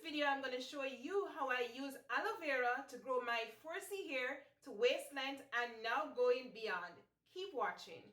video, I'm going to show you how I use aloe vera to grow my 4C hair to waist length and now going beyond. Keep watching.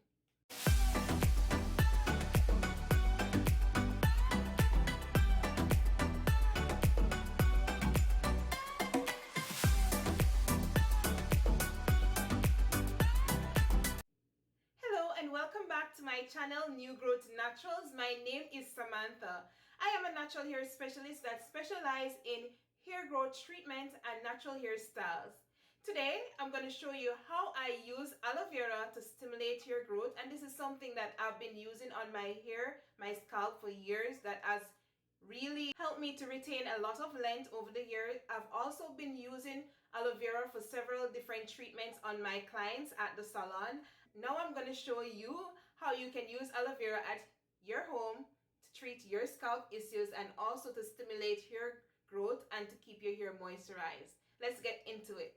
Hello and welcome back to my channel, New Growth Naturals. My name is Samantha. I am a natural hair specialist that specializes in hair growth treatment and natural hairstyles. Today, I'm going to show you how I use aloe vera to stimulate hair growth, and this is something that I've been using on my hair, my scalp for years, that has really helped me to retain a lot of length over the years. I've also been using aloe vera for several different treatments on my clients at the salon. Now I'm going to show you how you can use aloe vera at your home to treat your scalp issues and also to stimulate hair growth and to keep your hair moisturized. Let's get into it.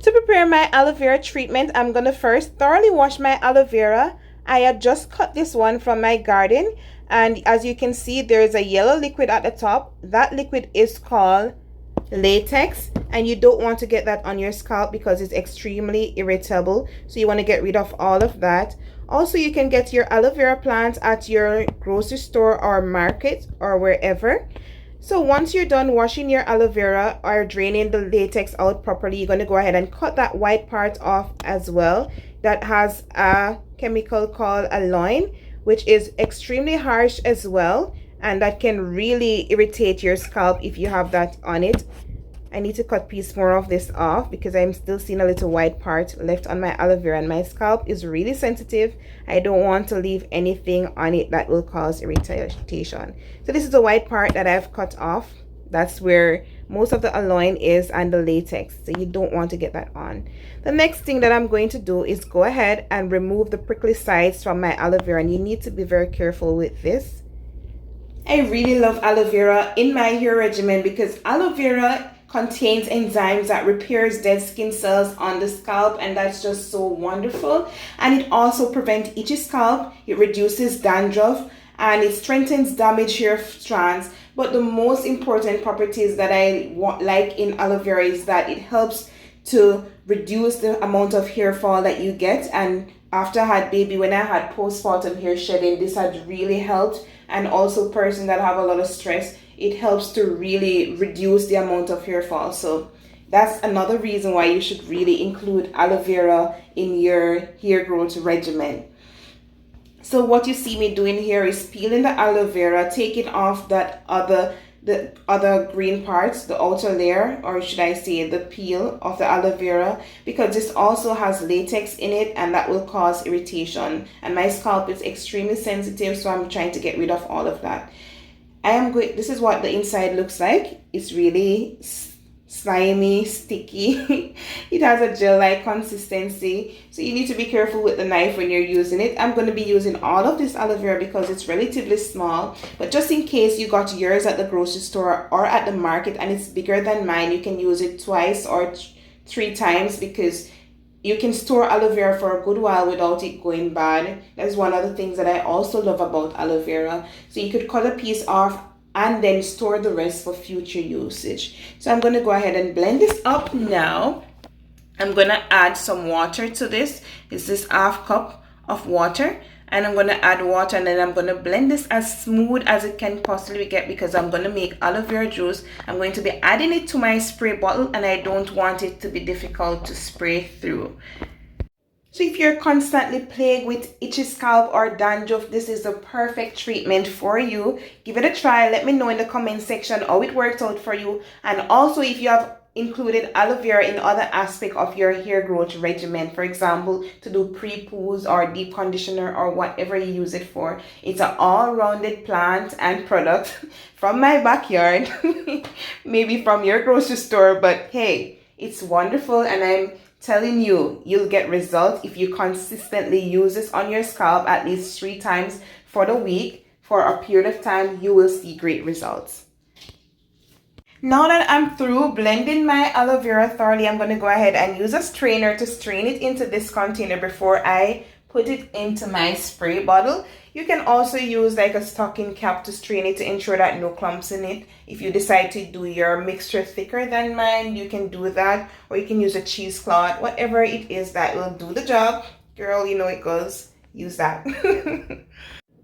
To prepare my aloe vera treatment, I'm going to first thoroughly wash my aloe vera. I had just cut this one from my garden, and as you can see, there's a yellow liquid at the top. That liquid is called latex, and you don't want to get that on your scalp because it's extremely irritable, so you want to get rid of all of that. Also, you can get your aloe vera plant at your grocery store or market or wherever. So once you're done washing your aloe vera or draining the latex out properly, you're going to go ahead and cut that white part off as well. That has a chemical called aloe, which is extremely harsh as well, and that can really irritate your scalp if you have that on it. I need to cut a piece more of this off because I'm still seeing a little white part left on my aloe vera, and my scalp is really sensitive. I don't want to leave anything on it that will cause irritation. So this is the white part that I've cut off. That's where most of the aloe is and the latex, so you don't want to get that on. The next thing that I'm going to do is go ahead and remove the prickly sides from my aloe vera, and you need to be very careful with this. I really love aloe vera in my hair regimen because aloe vera contains enzymes that repairs dead skin cells on the scalp, and that's just so wonderful. And it also prevents itchy scalp, it reduces dandruff, and it strengthens damaged hair strands. But the most important properties that I like in aloe vera is that it helps to reduce the amount of hair fall that you get. And after I had baby, when I had postpartum hair shedding, this had really helped. And also person that have a lot of stress, it helps to really reduce the amount of hair fall. So that's another reason why you should really include aloe vera in your hair growth regimen. So what you see me doing here is peeling the aloe vera, taking off the other green parts, the outer layer, or should I say the peel of the aloe vera, because this also has latex in it and that will cause irritation, and my scalp is extremely sensitive, so I'm trying to get rid of all of that. This is what the inside looks like. It's really slimy, sticky. It has a gel-like consistency, so you need to be careful with the knife when you're using it. I'm going to be using all of this aloe vera because it's relatively small, but just in case you got yours at the grocery store or at the market and it's bigger than mine, you can use it twice or 3 times because you can store aloe vera for a good while without it going bad. That's one of the things that I also love about aloe vera. So you could cut a piece off and then store the rest for future usage. So I'm going to go ahead and blend this up now. I'm going to add some water to this. This is 1/2 cup of water. And I'm going to add water, and then I'm going to blend this as smooth as it can possibly get because I'm going to make aloe vera juice. I'm going to be adding it to my spray bottle, and I don't want it to be difficult to spray through. So if you're constantly plagued with itchy scalp or dandruff, this is the perfect treatment for you. Give it a try. Let me know in the comment section how it worked out for you. And also if you have included aloe vera in other aspects of your hair growth regimen, for example, to do pre-poos or deep conditioner or whatever you use it for. It's an all-rounded plant and product from my backyard, maybe from your grocery store, but hey, it's wonderful, and I'm telling you, you'll get results if you consistently use this on your scalp at least 3 times for the week. For a period of time, you will see great results. Now that I'm through blending my aloe vera thoroughly, I'm going to go ahead and use a strainer to strain it into this container before I put it into my spray bottle. You can also use like a stocking cap to strain it to ensure that no clumps in it. If you decide to do your mixture thicker than mine, you can do that, or you can use a cheesecloth, whatever it is that will do the job. Girl, you know it goes. Use that.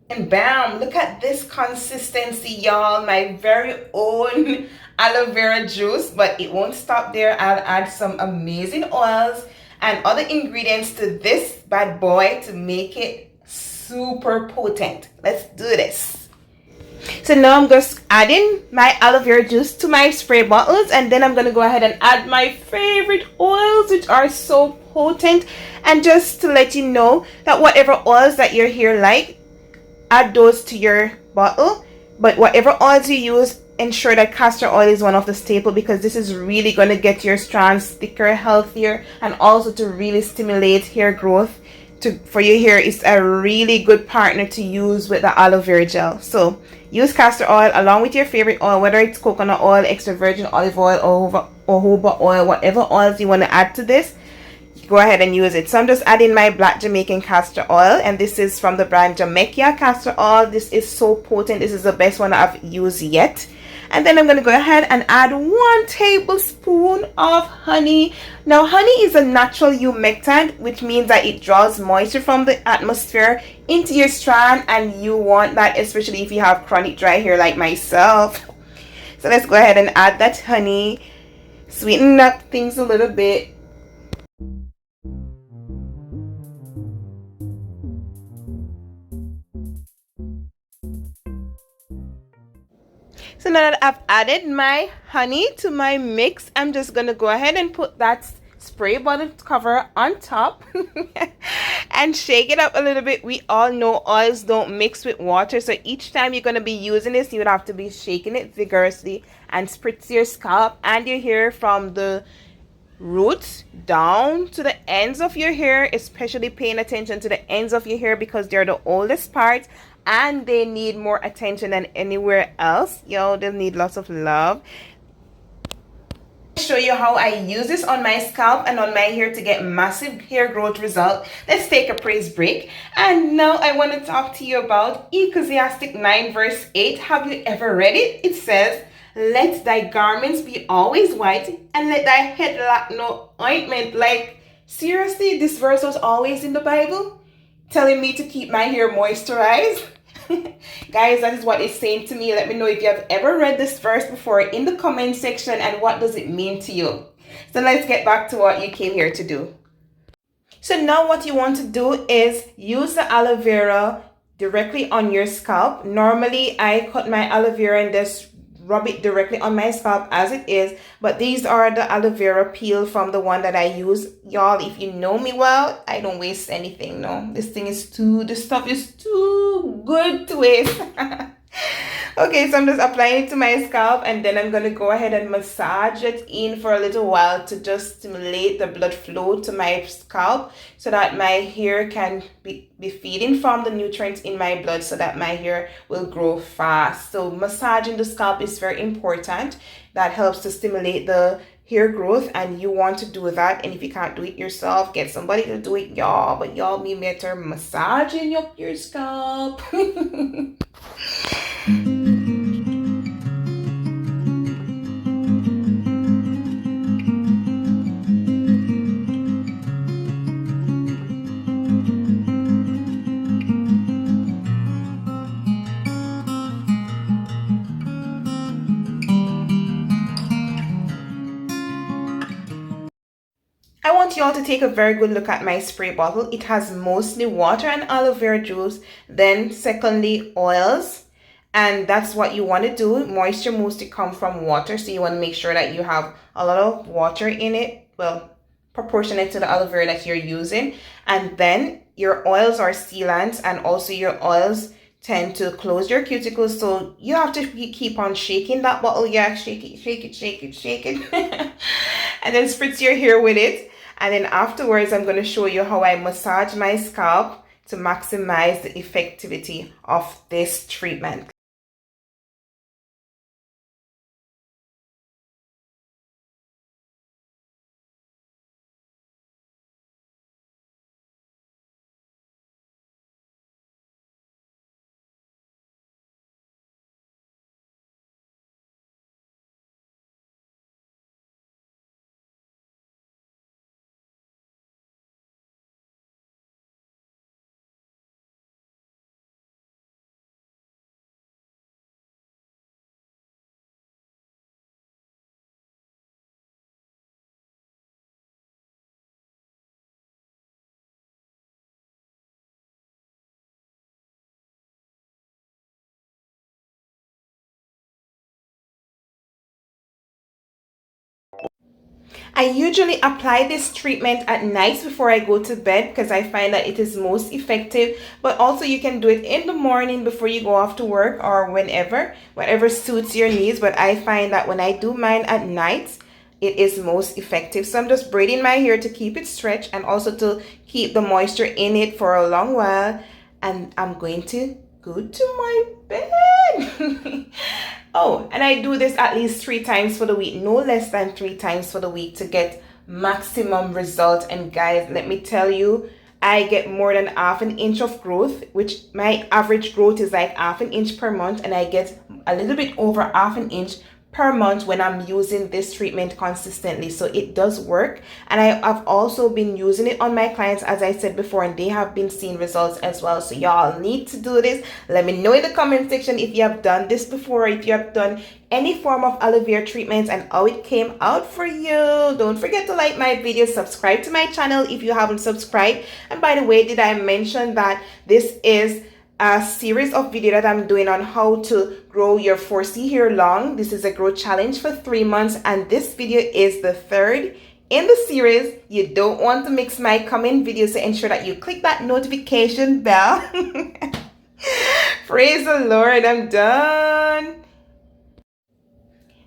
And bam, look at this consistency, y'all. My very own aloe vera juice, but it won't stop there. I'll add some amazing oils and other ingredients to this bad boy to make it super potent. Let's do this. So now I'm just adding my aloe vera juice to my spray bottles, and then I'm going to go ahead and add my favorite oils, which are so potent. And just to let you know that whatever oils that your hair like, add those to your bottle. But whatever oils you use, ensure that castor oil is one of the staple, because this is really going to get your strands thicker, healthier, and also to really stimulate hair growth for your hair. It's a really good partner to use with the aloe vera gel. So use castor oil along with your favorite oil, whether it's coconut oil, extra virgin olive oil, or jojoba oil, whatever oils you want to add to this. Go ahead and use it. So I'm just adding my black Jamaican castor oil, and this is from the brand Jamaican castor oil. This is so potent. This is the best one I've used yet. And then I'm going to go ahead and add 1 tablespoon of honey. Now, honey is a natural humectant, which means that it draws moisture from the atmosphere into your strand, and you want that, especially if you have chronic dry hair like myself. So let's go ahead and add that honey, sweeten up things a little bit. So now that I've added my honey to my mix, I'm just going to go ahead and put that spray bottle cover on top and shake it up a little bit. We all know oils don't mix with water, so each time you're going to be using this, you would have to be shaking it vigorously and spritz your scalp and your hair from the roots down to the ends of your hair, especially paying attention to the ends of your hair because they're the oldest part and they need more attention than anywhere else. Yo, they need lots of love. Show you how I use this on my scalp and on my hair to get massive hair growth result. Let's take a praise break, and now I want to talk to you about Ecclesiastic 9 verse 8. Have you ever read it? It says, "Let thy garments be always white, and let thy head lack no ointment." Like, seriously, this verse was always in the Bible telling me to keep my hair moisturized. Guys, that is what it's saying to me. Let me know if you have ever read this verse before in the comment section, and what does it mean to you. So let's get back to what you came here to do. So now what you want to do is use the aloe vera directly on your scalp. Normally I cut my aloe vera and just rub it directly on my scalp as it is, but these are the aloe vera peel from the one that I use. Y'all, if you know me well, I don't waste anything. No, this stuff is too good to waste. Okay, so I'm just applying it to my scalp, and then I'm going to go ahead and massage it in for a little while to just stimulate the blood flow to my scalp so that my hair can be feeding from the nutrients in my blood so that my hair will grow fast. So massaging the scalp is very important. That helps to stimulate the hair growth, and you want to do that. And if you can't do it yourself, get somebody to do it, y'all. But y'all, me better massaging your scalp. I want you all to take a very good look at my spray bottle. It has mostly water and aloe vera juice, then secondly oils, and that's what you want to do. Moisture mostly comes from water, so you want to make sure that you have a lot of water in it, well, proportionate to the aloe vera that you're using. And then your oils are sealants, and also your oils tend to close your cuticles, so you have to keep on shaking that bottle. Yeah, shake it, shake it, shake it, shake it. And then spritz your hair with it. And then afterwards, I'm going to show you how I massage my scalp to maximize the effectivity of this treatment. I usually apply this treatment at night before I go to bed because I find that it is most effective. But also you can do it in the morning before you go off to work or whenever, whatever suits your needs. But I find that when I do mine at night, it is most effective. So I'm just braiding my hair to keep it stretched and also to keep the moisture in it for a long while. And I'm going to go to my bed. Oh, and I do this at least 3 times for the week, no less than 3 times for the week to get maximum result. And guys, let me tell you, I get more than half an inch of growth, which my average growth is like half an inch per month, and I get a little bit over half an inch per month when I'm using this treatment consistently. So it does work, and I've also been using it on my clients, as I said before, and they have been seeing results as well. So y'all need to do this. Let me know in the comment section if you have done this before, if you have done any form of aloe vera treatments and how it came out for you. Don't forget to like my video, subscribe to my channel if you haven't subscribed. And by the way, did I mention that this is a series of video that I'm doing on how to grow your 4C hair long. This is a growth challenge for 3 months, and this video is the 3rd in the series. You don't want to mix my coming videos, so ensure that you click that notification bell. Praise the Lord, I'm done.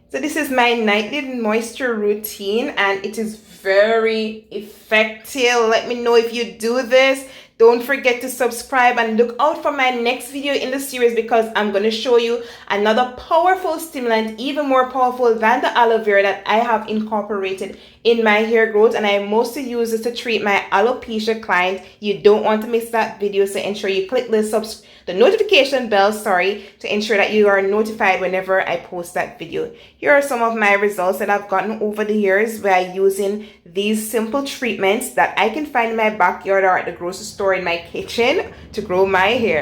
So this is my nightly moisture routine, and it is very effective. Let me know if you do this. Don't forget to subscribe and look out for my next video in the series, because I'm going to show you another powerful stimulant, even more powerful than the aloe vera, that I have incorporated in my hair growth, and I mostly use this to treat my alopecia client. You don't want to miss that video, so ensure you click the notification bell, to ensure that you are notified whenever I post that video. Here are some of my results that I've gotten over the years by using these simple treatments that I can find in my backyard or at the grocery store in my kitchen to grow my hair.